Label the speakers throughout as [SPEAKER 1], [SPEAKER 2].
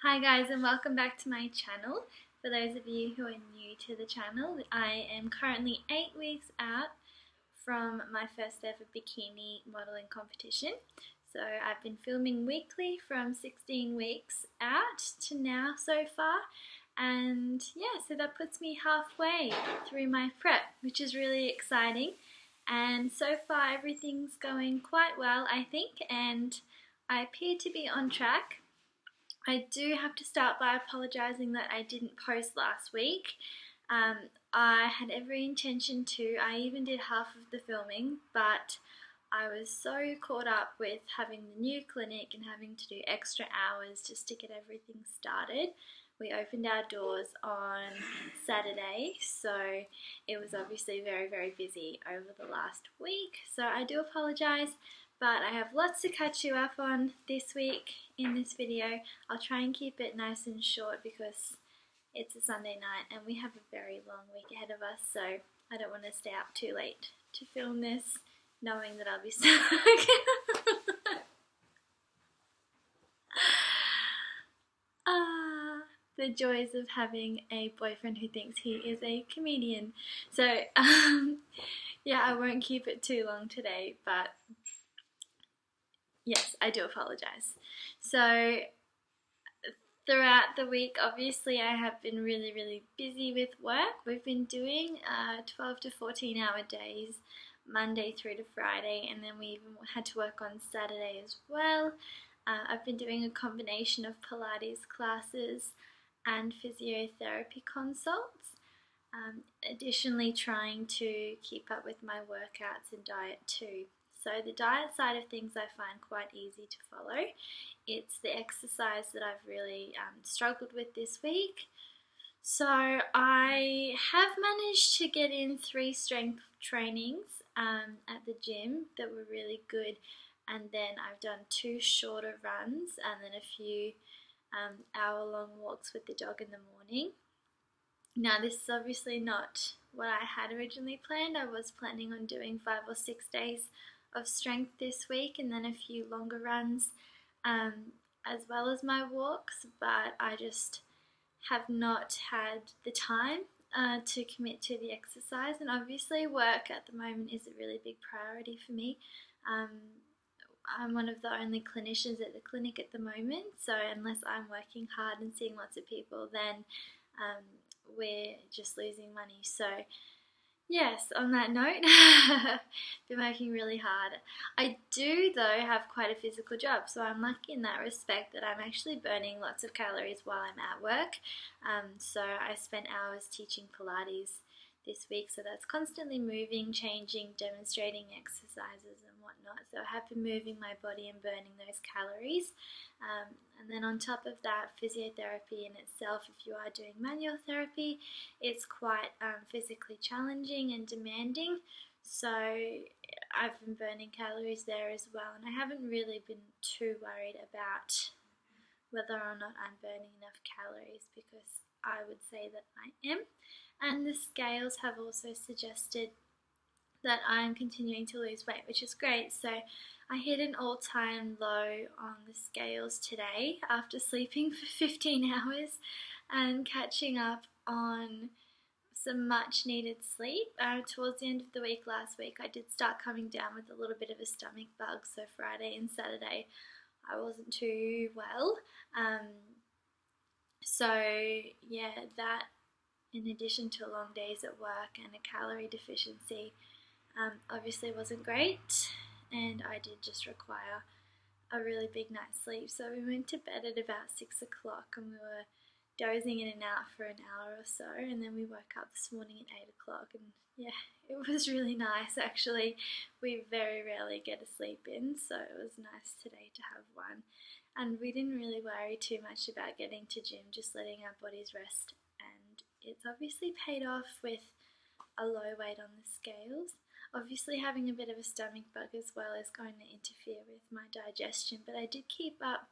[SPEAKER 1] Hi guys, and welcome back to my channel. For those of you who are new to the channel, I am currently 8 weeks out from my first ever bikini modeling competition. So I've been filming weekly from 16 weeks out to now so far, and yeah, so that puts me halfway through my prep, which is really exciting. And so far everything's going quite well, I think, and I appear to be on track. I do have to start by apologising that I didn't post last week. I had every intention to. I even did half of the filming, but I was so caught up with having the new clinic and having to do extra hours just to get everything started. We opened our doors on Saturday, so it was obviously very, very busy over the last week. So I do apologise, but I have lots to catch you up on this week in this video. I'll try and keep it nice and short because it's a Sunday night and we have a very long week ahead of us, so I don't want to stay up too late to film this knowing that I'll be stuck. The joys of having a boyfriend who thinks he is a comedian. So yeah, I won't keep it too long today, but yes, I do apologise. So throughout the week, obviously I have been really busy with work. We've been doing 12 to 14 hour days, Monday through to Friday, and then we even had to work on Saturday as well. I've been doing a combination of Pilates classes and physiotherapy consults. Additionally, trying to keep up with my workouts and diet too. So the diet side of things I find quite easy to follow. It's the exercise that I've really struggled with this week. So I have managed to get in 3 strength trainings at the gym that were really good, and then I've done 2 shorter runs and then a few hour-long walks with the dog in the morning. Now this is obviously not what I had originally planned. I was planning on doing 5 or 6 days of strength this week and then a few longer runs as well as my walks, but I just have not had the time to commit to the exercise, and obviously work at the moment is a really big priority for me. I'm one of the only clinicians at the clinic at the moment, so unless I'm working hard and seeing lots of people, then we're just losing money. So yes, on that note, been working really hard. I do though have quite a physical job, so I'm lucky in that respect that I'm actually burning lots of calories while I'm at work. So I spent hours teaching Pilates this week, so that's constantly moving, changing, demonstrating exercises and whatnot. So I have been moving my body and burning those calories. And then on top of that, physiotherapy in itself, if you are doing manual therapy, it's quite physically challenging and demanding. So I've been burning calories there as well, and I haven't really been too worried about whether or not I'm burning enough calories, because I would say that I am. And the scales have also suggested that I'm continuing to lose weight, which is great. So I hit an all-time low on the scales today after sleeping for 15 hours and catching up on some much needed sleep. Towards the end of the week last week, I did start coming down with a little bit of a stomach bug, so Friday and Saturday I wasn't too well. So yeah, that in addition to long days at work and a calorie deficiency obviously wasn't great, and I did just require a really big night's sleep. So we went to bed at about 6 o'clock and we were dozing in and out for an hour or so, and then we woke up this morning at 8 o'clock, and yeah, it was really nice actually. We very rarely get a sleep in, so it was nice today to have one. And we didn't really worry too much about getting to gym, just letting our bodies rest, and it's obviously paid off with a low weight on the scales. Obviously having a bit of a stomach bug as well is going to interfere with my digestion, but I did keep up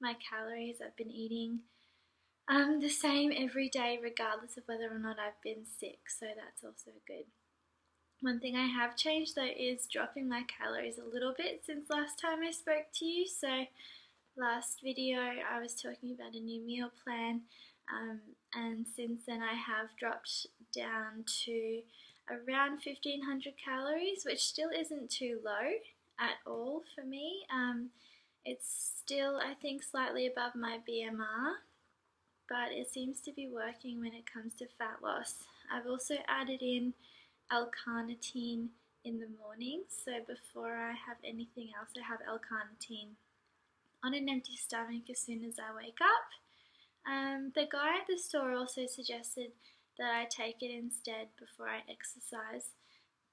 [SPEAKER 1] my calories. I've been eating the same every day regardless of whether or not I've been sick, so that's also good. One thing I have changed though is dropping my calories a little bit since last time I spoke to you. So last video I was talking about a new meal plan, and since then I have dropped down to around 1500 calories, which still isn't too low at all for me. It's still, I think, slightly above my BMR, but it seems to be working when it comes to fat loss. I've also added in L-carnitine in the morning, so before I have anything else I have L-carnitine on an empty stomach as soon as I wake up. The guy at the store also suggested that I take it instead before I exercise,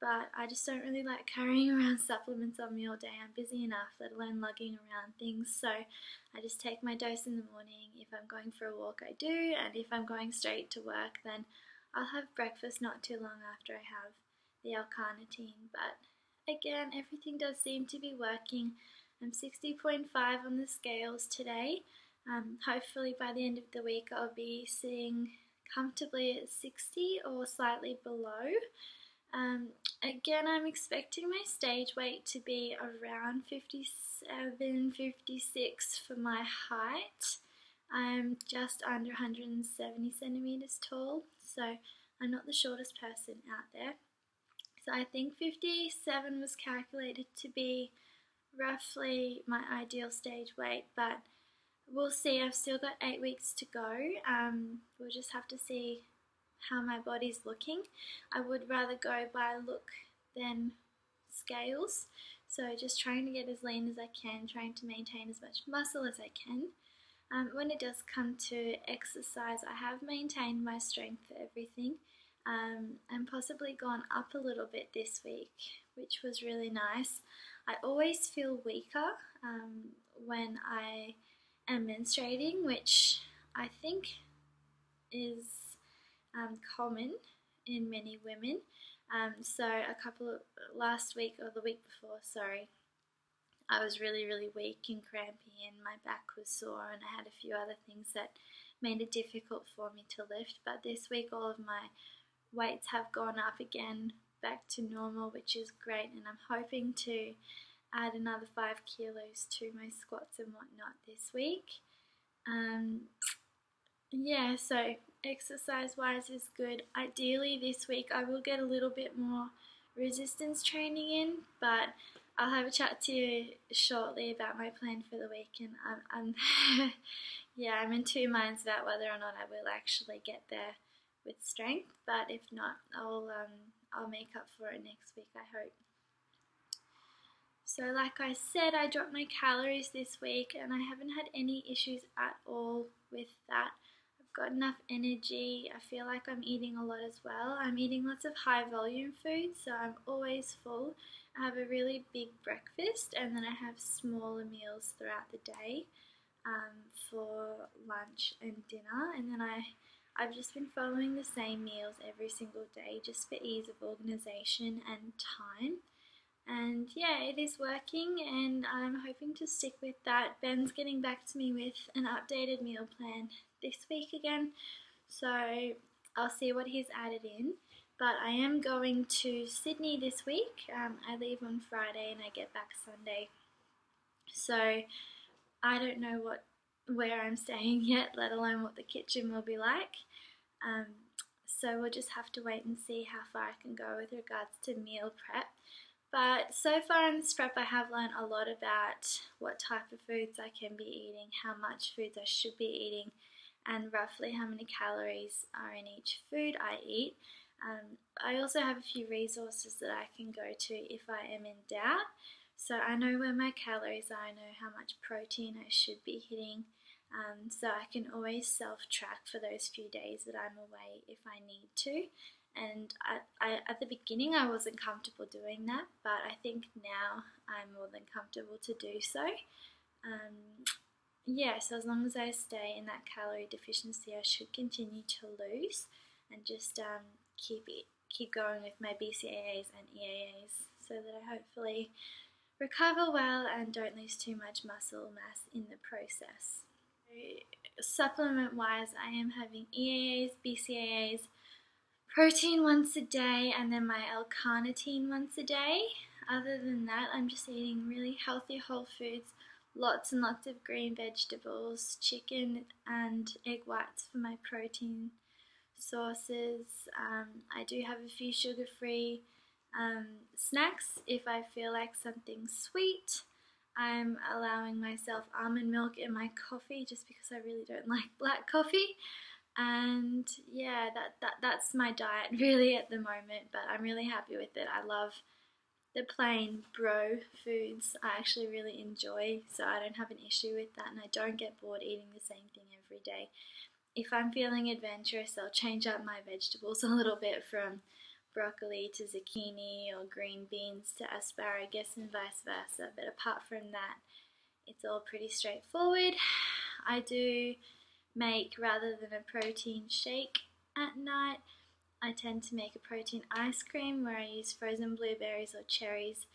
[SPEAKER 1] but I just don't really like carrying around supplements on me all day. I'm busy enough, let alone lugging around things, so I just take my dose in the morning. If I'm going for a walk, I do, and if I'm going straight to work, then I'll have breakfast not too long after I have the L-carnitine. But again, everything does seem to be working. I'm 60.5 on the scales today. Hopefully by the end of the week I'll be sitting comfortably at 60 or slightly below. Again, I'm expecting my stage weight to be around 57, 56 for my height. I'm just under 170 centimeters tall, so I'm not the shortest person out there. So I think 57 was calculated to be roughly my ideal stage weight, but we'll see. I've still got 8 weeks to go. We'll just have to see how my body's looking. I would rather go by look than scales, so just trying to get as lean as I can, trying to maintain as much muscle as I can. When it does come to exercise, I have maintained my strength for everything, and possibly gone up a little bit this week, which was really nice. I always feel weaker when I am menstruating, which I think is common in many women. So last week or the week before, sorry, I was really weak and crampy, and my back was sore, and I had a few other things that made it difficult for me to lift. But this week all of my weights have gone up again back to normal, which is great, and I'm hoping to add another 5 kilos to my squats and whatnot this week. Yeah, so exercise wise is good. Ideally this week I will get a little bit more resistance training in, but I'll have a chat to you shortly about my plan for the week, and I'm yeah, I'm in two minds about whether or not I will actually get there with strength, but if not, I'll make up for it next week, I hope. So like I said, I dropped my calories this week and I haven't had any issues at all with that. I've got enough energy. I feel like I'm eating a lot as well. I'm eating lots of high volume food, so I'm always full. I have a really big breakfast, and then I have smaller meals throughout the day for lunch and dinner, and then I've just been following the same meals every single day just for ease of organisation and time. And yeah, it is working, and I'm hoping to stick with that. Ben's getting back to me with an updated meal plan this week again, so I'll see what he's added in. But I am going to Sydney this week. I leave on Friday and I get back Sunday. So I don't know where I'm staying yet, let alone what the kitchen will be like. So we'll just have to wait and see how far I can go with regards to meal prep. But so far in this prep I have learned a lot about what type of foods I can be eating, how much foods I should be eating, and roughly how many calories are in each food I eat. I also have a few resources that I can go to if I am in doubt. So I know where my calories are, I know how much protein I should be hitting, so I can always self-track for those few days that I'm away if I need to. And at the beginning I wasn't comfortable doing that, but I think now I'm more than comfortable to do so. Yeah, so as long as I stay in that calorie deficiency, I should continue to lose and just keep going with my BCAAs and EAAs so that I hopefully recover well and don't lose too much muscle mass in the process. Supplement wise, I am having EAAs, BCAAs, protein once a day, and then my L-carnitine once a day. Other than that, I'm just eating really healthy whole foods, lots and lots of green vegetables, chicken and egg whites for my protein sources. I do have a few sugar-free snacks if I feel like something sweet. I'm allowing myself almond milk in my coffee just because I really don't like black coffee. And yeah, that's my diet really at the moment, but I'm really happy with it. I love the plain bro foods. I actually really enjoy, so I don't have an issue with that, and I don't get bored eating the same thing every day. If I'm feeling adventurous, I'll change up my vegetables a little bit from broccoli to zucchini or green beans to asparagus and vice versa. But apart from that, it's all pretty straightforward. I do make, rather than a protein shake at night, I tend to make a protein ice cream where I use frozen blueberries or cherries,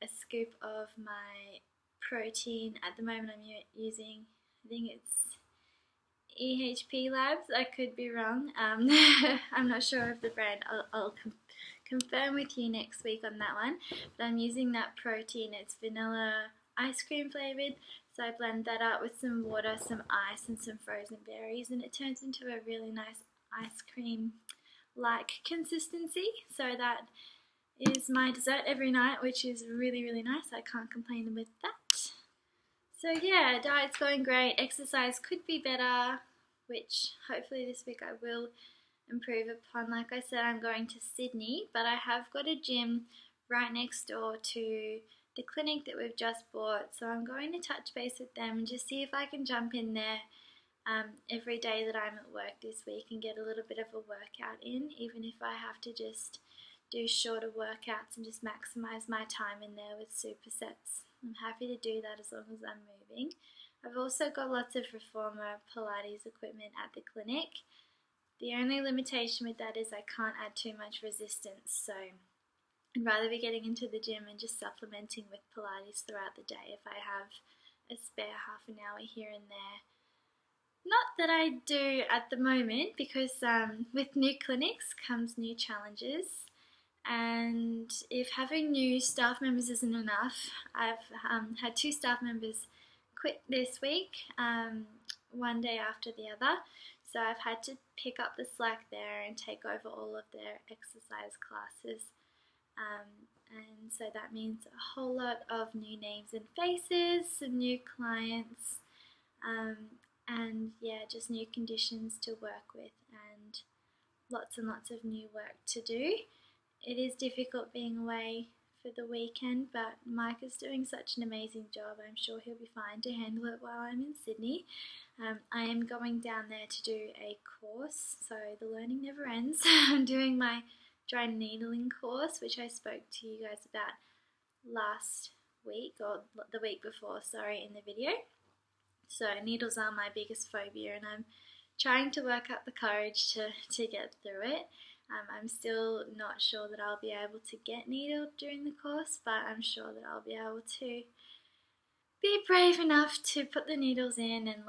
[SPEAKER 1] a scoop of my protein. At the moment I'm using, I think it's EHP Labs. I could be wrong. I'm not sure of the brand. I'll confirm with you next week on that one. But I'm using that protein. It's vanilla ice cream flavored. So I blend that up with some water, some ice, and some frozen berries, and it turns into a really nice ice cream-like consistency. So that is my dessert every night, which is really, really nice. I can't complain with that. So yeah, diet's going great. Exercise could be better, which hopefully this week I will improve upon. Like I said, I'm going to Sydney, but I have got a gym right next door to the clinic that we've just bought, so I'm going to touch base with them and just see if I can jump in there every day that I'm at work this week and get a little bit of a workout in, even if I have to just do shorter workouts and just maximize my time in there with supersets. I'm happy to do that as long as I'm moving. I've also got lots of reformer Pilates equipment at the clinic. The only limitation with that is I can't add too much resistance, so I'd rather be getting into the gym and just supplementing with Pilates throughout the day if I have a spare half an hour here and there. Not that I do at the moment, because with new clinics comes new challenges, and if having new staff members isn't enough, I've had 2 staff members quit this week, one day after the other, so I've had to pick up the slack there and take over all of their exercise classes. And so that means a whole lot of new names and faces, some new clients, and yeah, just new conditions to work with and lots of new work to do. It is difficult being away for the weekend, but Mike is doing such an amazing job. I'm sure he'll be fine to handle it while I'm in Sydney. I am going down there to do a course, so the learning never ends. I'm doing my dry needling course, which I spoke to you guys about last week, or the week before, sorry, in the video. So needles are my biggest phobia, and I'm trying to work up the courage to get through it. I'm still not sure that I'll be able to get needled during the course, but I'm sure that I'll be able to be brave enough to put the needles in and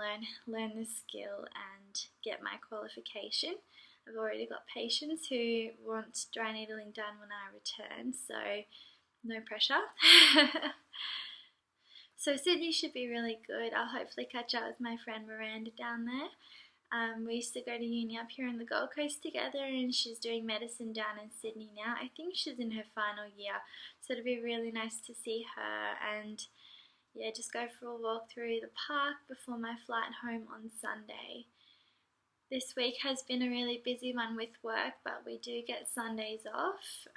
[SPEAKER 1] learn the skill and get my qualification. I've already got patients who want dry needling done when I return, so no pressure. So Sydney should be really good. I'll hopefully catch up with my friend Miranda down there. We used to go to uni up here on the Gold Coast together, and she's doing medicine down in Sydney now. I think she's in her final year, so it'll be really nice to see her and yeah, just go for a walk through the park before my flight home on Sunday. This week has been a really busy one with work, but we do get Sundays off.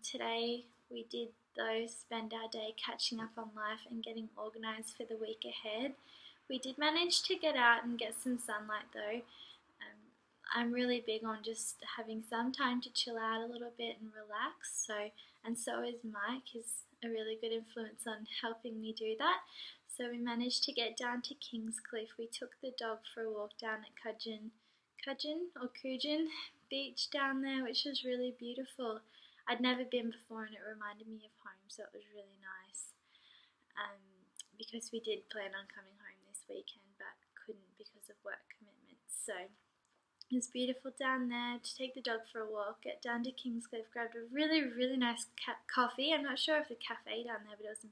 [SPEAKER 1] Today we did though spend our day catching up on life and getting organised for the week ahead. We did manage to get out and get some sunlight though. I'm really big on just having some time to chill out a little bit and relax, and so is Mike. He's a really good influence on helping me do that. So we managed to get down to Kingscliff. We took the dog for a walk down at Coogin Beach down there, which was really beautiful. I'd never been before, and it reminded me of home, so it was really nice. Because we did plan on coming home this weekend, but couldn't because of work commitments. So it was beautiful down there to take the dog for a walk, get down to Kingscliff, grabbed a really, really nice coffee. I'm not sure of the cafe down there, but it was an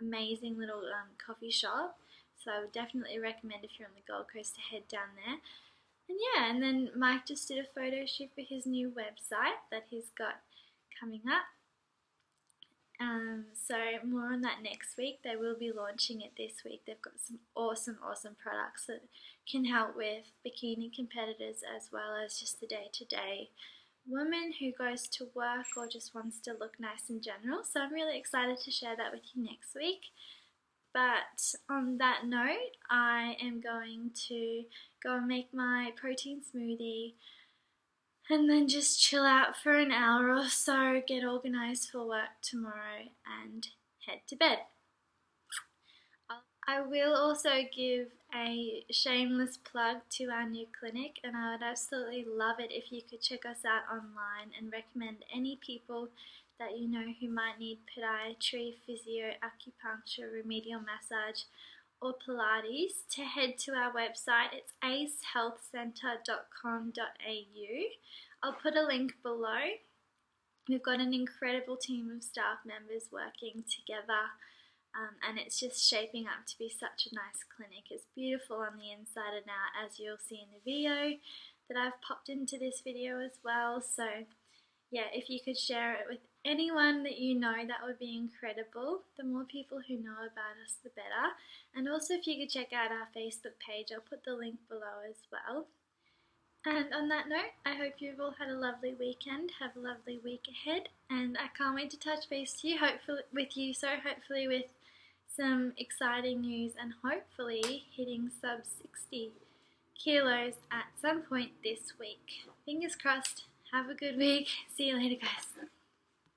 [SPEAKER 1] amazing little coffee shop. So I would definitely recommend if you're on the Gold Coast to head down there. And yeah, and then Mike just did a photo shoot for his new website that he's got coming up. So more on that next week. They will be launching it this week. They've got some awesome products that can help with bikini competitors as well as just the day-to-day woman who goes to work or just wants to look nice in general. So I'm really excited to share that with you next week. But on that note, I am going to go and make my protein smoothie and then just chill out for an hour or so, get organised for work tomorrow and head to bed. I will also give a shameless plug to our new clinic, and I would absolutely love it if you could check us out online and recommend any people that you know who might need podiatry, physio, acupuncture, remedial massage or Pilates to head to our website. It's acehealthcentre.com.au. I'll put a link below. We've got an incredible team of staff members working together, and it's just shaping up to be such a nice clinic. It's beautiful on the inside and out, as you'll see in the video that I've popped into this video as well. So yeah, if you could share it with anyone that you know, that would be incredible. The more people who know about us, the better. And also if you could check out our Facebook page, I'll put the link below as well. And on that note, I hope you've all had a lovely weekend, have a lovely week ahead, and I can't wait to touch base to you, hopefully with some exciting news and hopefully hitting sub 60 kilos at some point this week. Fingers crossed. Have a good week. See you later, guys.